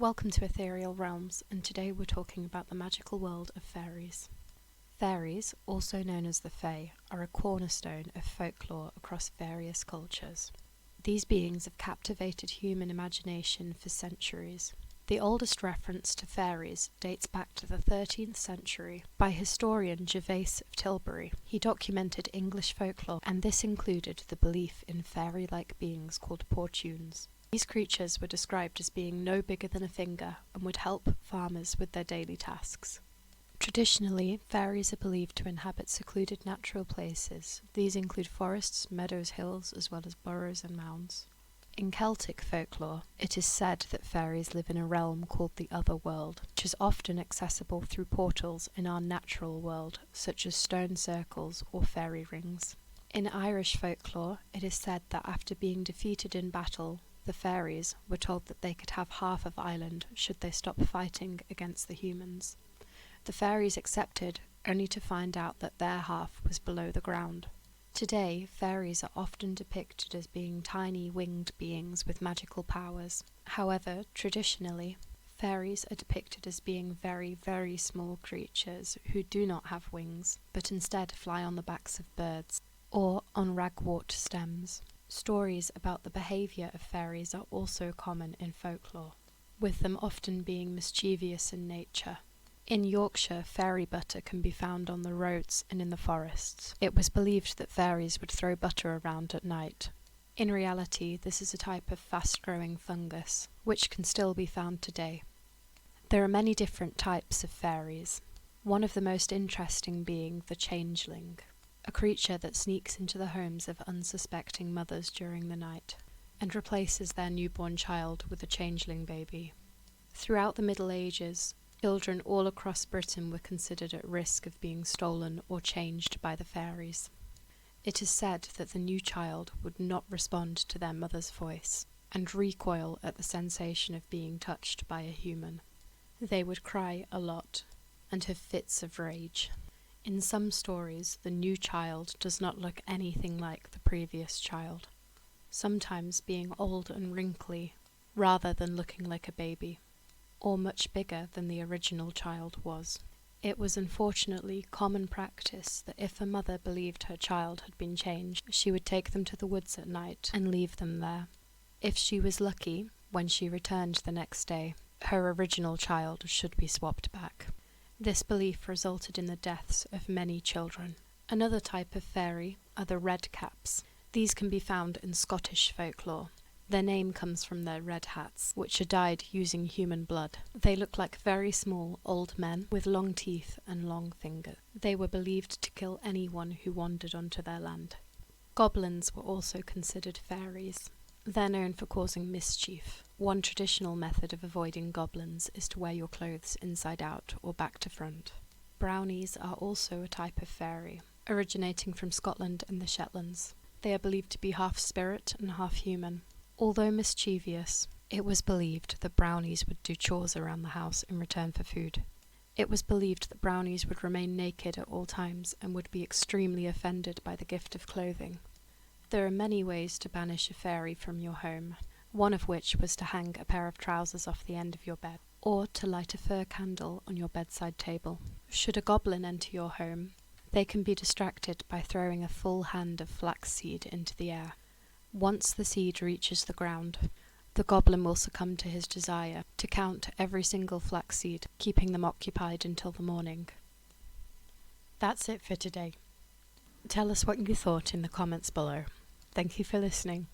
Welcome to Ethereal Realms, and today we're talking about the magical world of fairies. Fairies, also known as the Fae, are a cornerstone of folklore across various cultures. These beings have captivated human imagination for centuries. The oldest reference to fairies dates back to the 13th century by historian Gervase of Tilbury. He documented English folklore, and this included the belief in fairy-like beings called portunes. These creatures were described as being no bigger than a finger and would help farmers with their daily tasks. Traditionally, fairies are believed to inhabit secluded natural places. These include forests, meadows, hills, as well as burrows and mounds. In Celtic folklore, it is said that fairies live in a realm called the Other World, which is often accessible through portals in our natural world, such as stone circles or fairy rings. In Irish folklore, it is said that after being defeated in battle, the fairies were told that they could have half of Ireland should they stop fighting against the humans. The fairies accepted, only to find out that their half was below the ground. Today, fairies are often depicted as being tiny winged beings with magical powers. However, traditionally, fairies are depicted as being very, very small creatures who do not have wings, but instead fly on the backs of birds or on ragwort stems. Stories about the behaviour of fairies are also common in folklore, with them often being mischievous in nature. In Yorkshire, fairy butter can be found on the roads and in the forests. It was believed that fairies would throw butter around at night. In reality, this is a type of fast-growing fungus, which can still be found today. There are many different types of fairies, one of the most interesting being the changeling, a creature that sneaks into the homes of unsuspecting mothers during the night and replaces their newborn child with a changeling baby. Throughout the Middle Ages, children all across Britain were considered at risk of being stolen or changed by the fairies. It is said that the new child would not respond to their mother's voice and recoil at the sensation of being touched by a human. They would cry a lot and have fits of rage. In some stories, the new child does not look anything like the previous child, sometimes being old and wrinkly rather than looking like a baby, or much bigger than the original child was. It was unfortunately common practice that if a mother believed her child had been changed, she would take them to the woods at night and leave them there. If she was lucky, when she returned the next day, her original child should be swapped back. This belief resulted in the deaths of many children. Another type of fairy are the red caps. These can be found in Scottish folklore. Their name comes from their red hats, which are dyed using human blood. They look like very small old men with long teeth and long fingers. They were believed to kill anyone who wandered onto their land. Goblins were also considered fairies. They're known for causing mischief. One traditional method of avoiding goblins is to wear your clothes inside out or back to front. Brownies are also a type of fairy, originating from Scotland and the Shetlands. They are believed to be half spirit and half human. Although mischievous, it was believed that brownies would do chores around the house in return for food. It was believed that brownies would remain naked at all times and would be extremely offended by the gift of clothing. There are many ways to banish a fairy from your home, one of which was to hang a pair of trousers off the end of your bed, or to light a fir candle on your bedside table. Should a goblin enter your home, they can be distracted by throwing a full hand of flaxseed into the air. Once the seed reaches the ground, the goblin will succumb to his desire to count every single flaxseed, keeping them occupied until the morning. That's it for today. Tell us what you thought in the comments below. Thank you for listening.